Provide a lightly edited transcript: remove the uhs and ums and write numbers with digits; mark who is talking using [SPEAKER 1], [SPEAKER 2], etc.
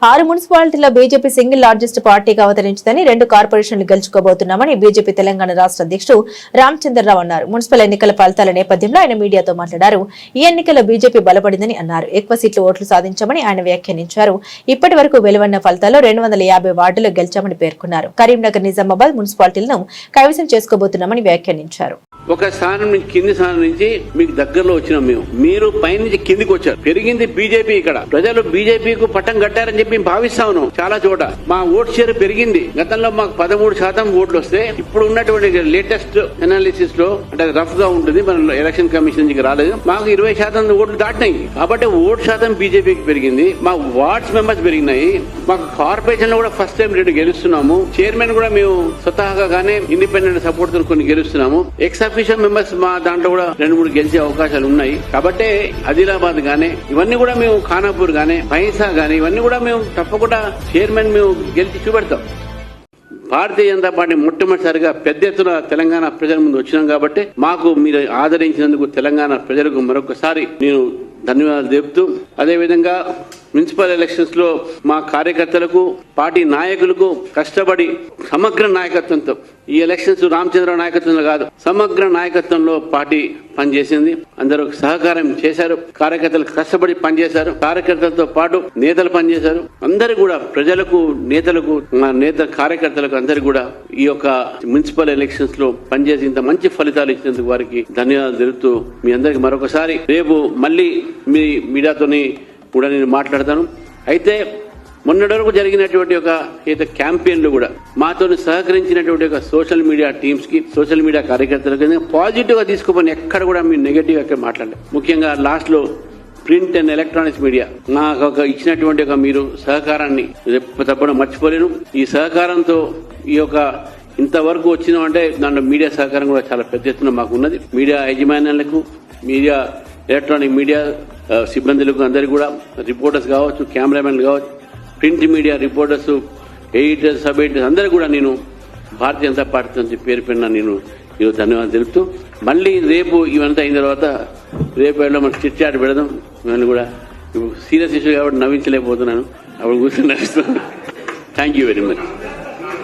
[SPEAKER 1] 6 మున్సిపాలిటీల్లో BJP single largest పార్టీగా అవతరించిందని 2 కార్పొరేషన్లు గెలుచుకోబోతున్నామని బీజేపీ తెలంగాణ రాష్ట్ర అధ్యక్షుడు రామచంద్రరావు అన్నారు. మున్సిపల్ ఎన్నికల ఫలితాల నేపథ్యంలో ఆయన మీడియాతో మాట్లాడారు. ఈ ఎన్నికల్లో బీజేపీ బలపడిందని అన్నారు. ఎక్కువ సీట్లు ఓట్లు సాధించామని ఆయన వ్యాఖ్యానించారు. ఇప్పటి వరకు వెలువడిన ఫలితాల్లో 250 వార్డులు గెలిచామని పేర్కొన్నారు. కరీంనగర్, నిజామాబాద్ మున్సిపాలిటీలను కైవసం చేసుకోబోతున్నామని వ్యాఖ్యానించారు.
[SPEAKER 2] ఒక స్థానం నుంచి కింది స్థానం నుంచి మీకు దగ్గరలో వచ్చినాం మీరు పైనుంచి కిందికి వచ్చారు. పెరిగింది బీజేపీ. ఇక్కడ ప్రజలు బీజేపీకు పట్టం కట్టారని చెప్పి భావిస్తా ఉన్నాం. చాలా చోట మా ఓటు షేర్ పెరిగింది. గతంలో మాకు 13% ఓట్లు వస్తే ఇప్పుడు ఉన్నటువంటి లేటెస్ట్ అనాలిసిస్ లో అంటే రఫ్ గా ఉంటుంది, మన ఎలక్షన్ కమిషన్ నుంచి రాలేదు, మాకు 20% ఓట్లు దాటినాయి. కాబట్టి ఓటు శాతం బీజేపీకి పెరిగింది. మా వార్డ్స్ మెంబర్స్ పెరిగినాయి. మాకు కార్పొరేషన్ లో కూడా ఫస్ట్ టైం 2 గెలుస్తున్నాము. చైర్మన్ కూడా మేము స్వతహాగా గానే ఇండిపెండెంట్ సపోర్ట్ తో కొన్ని గెలుస్తున్నాము. ఎక్స్ అఫీషియల్ మెంబర్స్ మా దాంట్లో కూడా 2-3 గెలిచే అవకాశాలు ఉన్నాయి. కాబట్టి ఆదిలాబాద్ గానే ఇవన్నీ కూడా మేము, ఖానాపూర్ గానే, బైంసా గానీ ఇవన్నీ కూడా మేము తప్పకుండా చైర్మన్ మేము గెలిచి చూపెడతాం. భారతీయ జనతా పార్టీ మొట్టమొదటిసారిగా పెద్ద ఎత్తున తెలంగాణ ప్రజల ముందు వచ్చినాం కాబట్టి మాకు మీరు ఆదరించినందుకు తెలంగాణ ప్రజలకు మరొకసారి నేను ధన్యవాదాలు తెలుపుతూ, అదేవిధంగా మున్సిపల్ ఎలక్షన్స్ లో మా కార్యకర్తలకు, పార్టీ నాయకులకు కష్టపడి సమగ్ర నాయకత్వంతో, ఈ ఎలక్షన్స్ రామచంద్రరావు నాయకత్వంలో కాదు, సమగ్ర నాయకత్వంలో పార్టీ పనిచేసింది. అందరూ సహకారం చేశారు. కార్యకర్తలు కష్టపడి పనిచేశారు. కార్యకర్తలతో పాటు నేతలు పనిచేశారు. అందరూ కూడా ప్రజలకు, నేతలకు, మా కార్యకర్తలకు అందరూ కూడా ఈ యొక్క మున్సిపల్ ఎలక్షన్స్ లో పనిచేసి ఇంత మంచి ఫలితాలు ఇచ్చినందుకు వారికి ధన్యవాదాలు తెలుపుతూ, మీ అందరికి మరొకసారి రేపు మళ్ళీ మీ మీడియాతోని కూడా నేను మాట్లాడతాను. అయితే మొన్నటి వరకు జరిగినటువంటి ఒక క్యాంపెయిన్లు కూడా మాతో సహకరించినటువంటి ఒక సోషల్ మీడియా టీమ్స్ కి, సోషల్ మీడియా కార్యకర్తలకు పాజిటివ్ గా తీసుకోమని ఎక్కడ కూడా మీరు నెగటివ్ గా మాట్లాడలేదు. ముఖ్యంగా లాస్ట్ లో ప్రింట్ అండ్ ఎలక్ట్రానిక్స్ మీడియా నాకు ఇచ్చినటువంటి ఒక మీరు సహకారాన్ని తప్పకుండా మర్చిపోలేను. ఈ సహకారంతో ఈ యొక్క ఇంతవరకు వచ్చినామంటే దాంట్లో మీడియా సహకారం కూడా చాలా పెద్ద ఎత్తున మాకు ఉన్నది. మీడియా యాజమాన్యాలకు, మీడియా ఎలక్ట్రానిక్ మీడియా సిబ్బందులకు అందరికీ కూడా, రిపోర్టర్స్ కావచ్చు, కెమెరామెన్లు కావచ్చు, print media reporters, editors, sub editors అందరూ కూడా నేను భారతీయ జనతా పార్టీ నుంచి పేరు పెడిన నేను ఈరోజు ధన్యవాదాలు తెలుపుతూ, మళ్ళీ రేపు ఇవంతా అయిన తర్వాత రేపు మనం చిట్ చాట్ పెడదాం. మిమ్మల్ని కూడా సీరియస్ ఇష్యూ కాబట్టి నవ్వించలేకపోతున్నాను. అప్పుడు కూర్చొని నడుస్తున్నాను. Thank you very much.